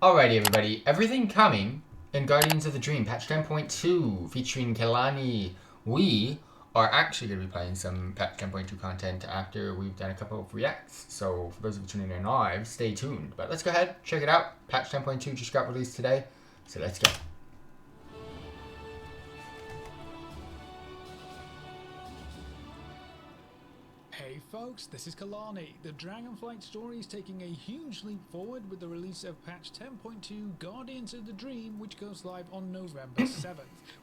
Alrighty, everybody. Everything coming in Guardians of the Dream, patch 10.2, featuring Kelani. We are actually going to be playing some patch 10.2 content after we've done a couple of reacts. So for those of you tuning in live, stay tuned. But let's go ahead, check it out. Patch 10.2 just got released today. So let's go. Hey folks, this is Kalani. The Dragonflight story is taking a huge leap forward with the release of patch 10.2 Guardians of the Dream, which goes live on November 7th.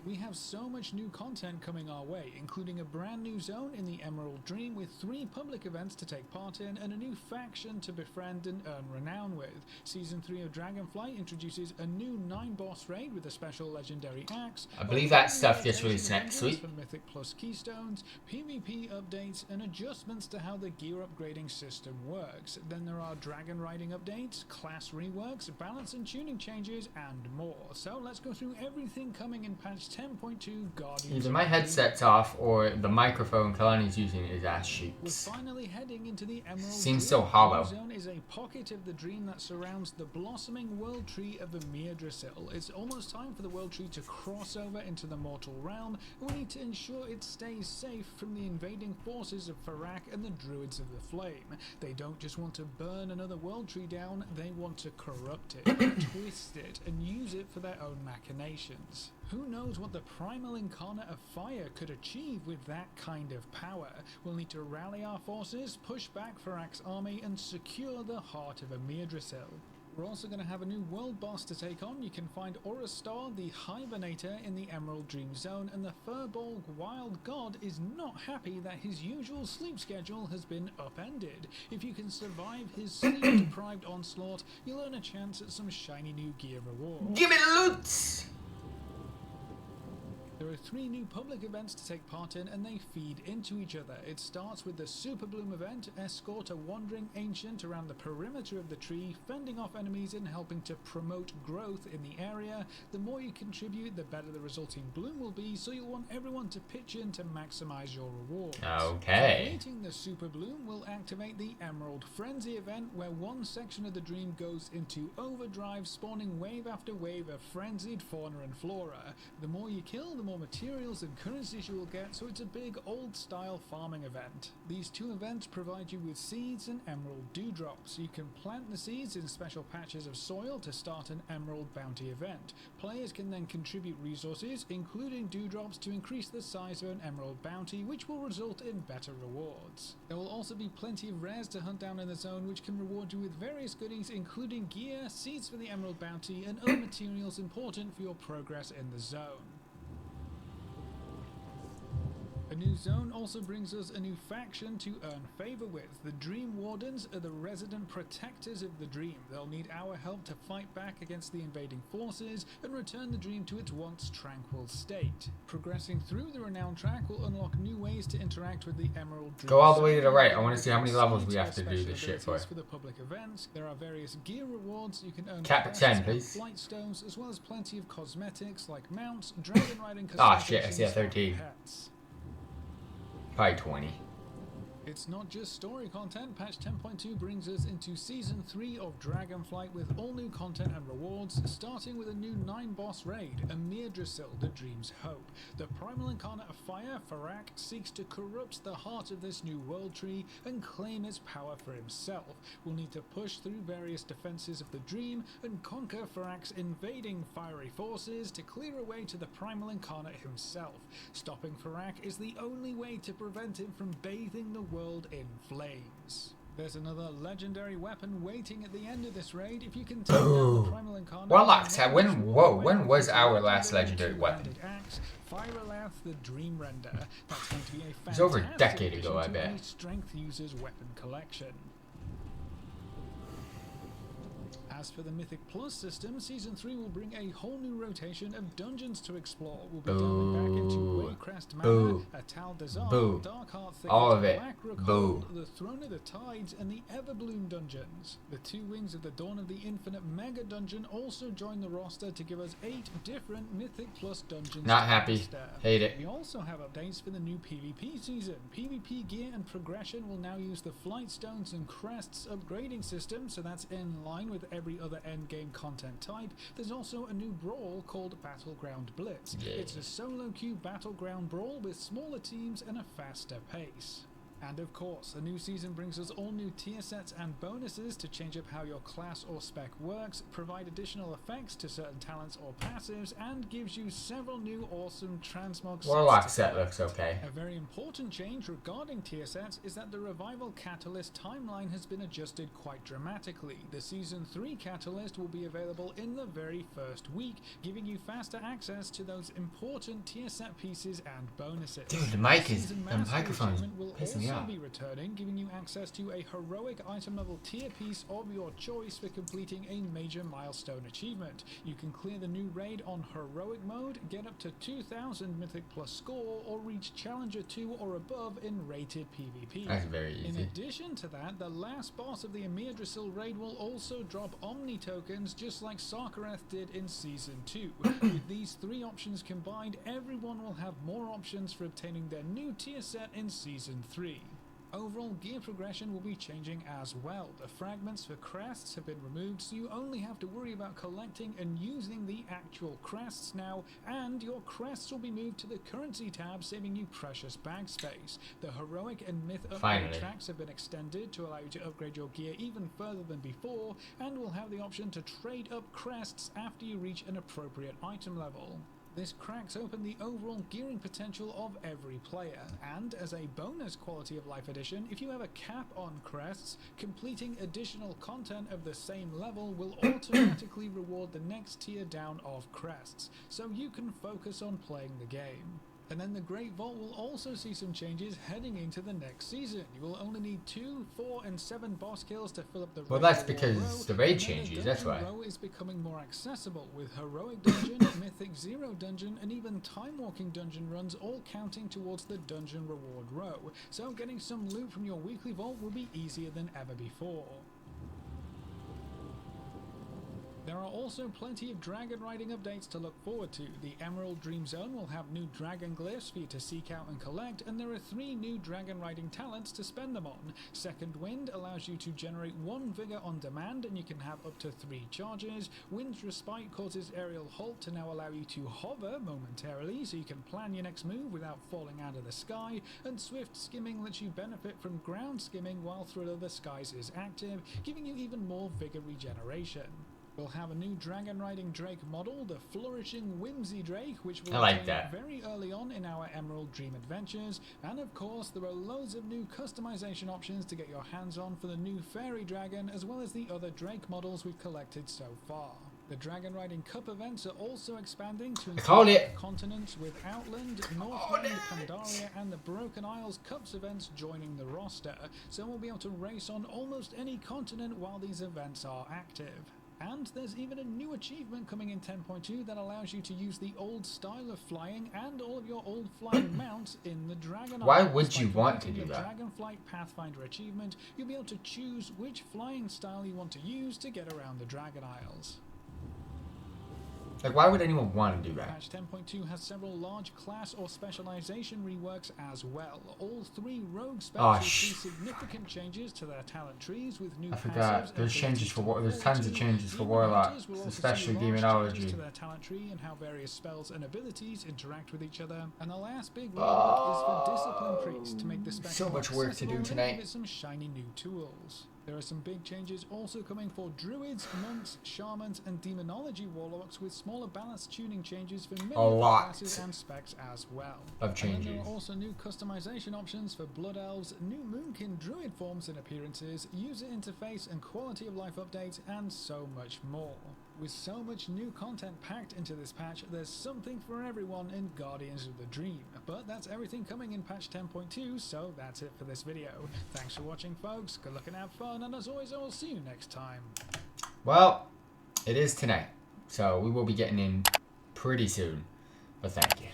We have so much new content coming our way, including a brand new zone in the Emerald Dream with 3 public events to take part in and a new faction to befriend and earn renown with. Season 3 of Dragonflight introduces a new 9-boss raid with a special legendary axe. I believe that stuff gets released next week. For Mythic Plus Keystones, PvP updates, and adjustments to how the gear upgrading system works. Then there are dragon riding updates, class reworks, balance and tuning changes, and more. So let's go through everything coming in patch 10.2 Guardians. Either my headset's off or the microphone Kalani's using is ass cheeks. We're finally heading into the Emerald Seems Dream. so hollow. The zone is a pocket of the dream that surrounds the blossoming world tree of Emir Drasil. It's almost time for the world tree to cross over into the mortal realm, and we need to ensure it stays safe from the invading forces of Farak and the Druids of the Flame. They don't just want to burn another world tree down, they want to corrupt it, twist it, and use it for their own machinations. Who knows what the primal incarnate of fire could achieve with that kind of power? We'll need to rally our forces, push back Farak's army, and secure the heart of Emir Drasil. We're also going to have a new world boss to take on. You can find Orastar, the Hibernator, in the Emerald Dream Zone, and the Furbolg Wild God is not happy that his usual sleep schedule has been upended. If you can survive his sleep-deprived onslaught, you'll earn a chance at some shiny new gear rewards. Give me the loot! There are 3 new public events to take part in, and they feed into each other. It starts with the Super Bloom event. Escort a wandering ancient around the perimeter of the tree, fending off enemies and helping to promote growth in the area. The more you contribute, the better the resulting bloom will be, so you'll want everyone to pitch in to maximize your rewards. Okay. Completing the Super Bloom will activate the Emerald Frenzy event, where one section of the dream goes into overdrive, spawning wave after wave of frenzied fauna and flora. The more you kill, the more materials and currencies you will get, so it's a big old style farming event. These 2 events provide you with seeds and emerald dewdrops. You can plant the seeds in special patches of soil to start an emerald bounty event. Players can then contribute resources, including dewdrops, to increase the size of an emerald bounty, which will result in better rewards. There will also be plenty of rares to hunt down in the zone, which can reward you with various goodies, including gear, seeds for the emerald bounty, and other materials important for your progress in the zone. A new zone also brings us a new faction to earn favor with. The Dream Wardens are the resident protectors of the dream. They'll need our help to fight back against the invading forces and return the dream to its once tranquil state. Progressing through the renowned track will unlock new ways to interact with the Emerald Dream. Go all the way to the right. I want to see how many levels we have to do this shit for. For the public events, there are various gear rewards. You can earn Cap 10, please. flight stones, as well as plenty of cosmetics like mounts, dragon riding Ah, shit, I see a 13. pets. Probably 20. It's not just story content. Patch 10.2 brings us into Season 3 of Dragonflight with all new content and rewards, starting with a new 9-boss raid, Emir Drasil, the Dream's Hope. The primal incarnate of fire, Farak, seeks to corrupt the heart of this new world tree and claim its power for himself. We'll need to push through various defenses of the dream and conquer Farak's invading fiery forces to clear a way to the primal incarnate himself. Stopping Farak is the only way to prevent him from bathing the world in flames. There's another legendary weapon waiting at the end of this raid. If you can take down the primal incarnate, when was our last legendary weapon? Axe, Firelath, the Dream Render. That's going to be a fantastic It's over a decade ago, I addition to bet. any strength user's weapon collection. As for the Mythic Plus system, Season 3 will bring a whole new rotation of dungeons to explore. We'll be delving back into Boo. Boo. Boo. All of it. Boo. The Throne of the Tides, and the Everbloom dungeons. The 2 wings of the Dawn of the Infinite Mega Dungeon also join the roster to give us 8 different Mythic Plus dungeons. Not happy. Hate it. We also have updates for the new PvP season. PvP gear and progression will now use the Flight Stones and Crests upgrading system, so that's in line with every other endgame content type. There's also a new brawl called Battleground Blitz. Yeah. It's a solo queue battleground brawl with smaller teams and a faster pace. And of course, the new season brings us all new tier sets and bonuses to change up how your class or spec works, provide additional effects to certain talents or passives, and gives you several new awesome transmog sets. Warlock set looks okay. A very important change regarding tier sets is that the Revival Catalyst timeline has been adjusted quite dramatically. The Season 3 Catalyst will be available in the very first week, giving you faster access to those important tier set pieces and bonuses. Dude, the microphone's pissing me off. Be returning, giving you access to a heroic item level tier piece of your choice for completing a major milestone achievement. You can clear the new raid on heroic mode, get up to 2000 Mythic Plus score, or reach Challenger 2 or above in rated PvP. That's very easy. In addition to that, the last boss of the Emir Drasil raid will also drop Omni tokens just like Sarkareth did in Season 2. With these 3 options combined, everyone will have more options for obtaining their new tier set in Season 3. Overall gear progression will be changing as well. The fragments for crests have been removed, so you only have to worry about collecting and using the actual crests now, and your crests will be moved to the currency tab, saving you precious bag space. The heroic and myth upgrade tracks have been extended to allow you to upgrade your gear even further than before, and will have the option to trade up crests after you reach an appropriate item level. This cracks open the overall gearing potential of every player, and as a bonus quality of life addition, if you have a cap on crests, completing additional content of the same level will automatically reward the next tier down of crests, so you can focus on playing the game. And then the Great Vault will also see some changes heading into the next season. You will only need 2, 4, and 7 boss kills to fill up the raid. Well, that's because the raid changes, that's why. The row is becoming more accessible, with Heroic Dungeon, Mythic Zero Dungeon, and even Time Walking Dungeon runs all counting towards the Dungeon Reward row. So getting some loot from your weekly vault will be easier than ever before. There are also plenty of dragon riding updates to look forward to. The Emerald Dream Zone will have new dragon glyphs for you to seek out and collect, and there are 3 new dragon riding talents to spend them on. Second Wind allows you to generate 1 vigor on demand, and you can have up to 3 charges. Wind's Respite causes aerial halt to now allow you to hover momentarily, so you can plan your next move without falling out of the sky. And Swift Skimming lets you benefit from ground skimming while Thrill of the Skies is active, giving you even more vigor regeneration. We'll have a new dragon riding drake model, the Flourishing Whimsy Drake, which will appear very early on in our Emerald Dream adventures. And of course, there are loads of new customization options to get your hands on for the new Fairy Dragon, as well as the other drake models we've collected so far. The Dragon Riding Cup events are also expanding to include continents, with Outland, Northland, Pandaria, and the Broken Isles Cups events joining the roster, so we'll be able to race on almost any continent while these events are active. And there's even a new achievement coming in 10.2 that allows you to use the old style of flying and all of your old flying mounts in the Dragon Isles. Why would you want to do that? Dragonflight Pathfinder achievement, you'll be able to choose which flying style you want to use to get around the Dragon Isles. Like, why would anyone want to do that? Patch 10.2 has several large class or specialization reworks as well. All 3 rogue specs will see significant changes to their talent trees with new passives. There's changes for there's tons of changes for warlocks, especially demonology. To their talent tree and how various spells and abilities interact with each other. And the last big rework is for Discipline Priest to make the spec so much work to do tonight. And give it some shiny new tools. There are some big changes also coming for druids, monks, shamans, and demonology warlocks, with smaller balance tuning changes for many classes and specs as well. Of changes. And there are also new customization options for blood elves, new moonkin druid forms and appearances, user interface and quality of life updates, and so much more. With so much new content packed into this patch, there's something for everyone in Guardians of the Dream. But that's everything coming in patch 10.2, so that's it for this video. Thanks for watching, folks. Good luck and have fun, and as always, I will see you next time. Well, it is tonight, so we will be getting in pretty soon. But thank you.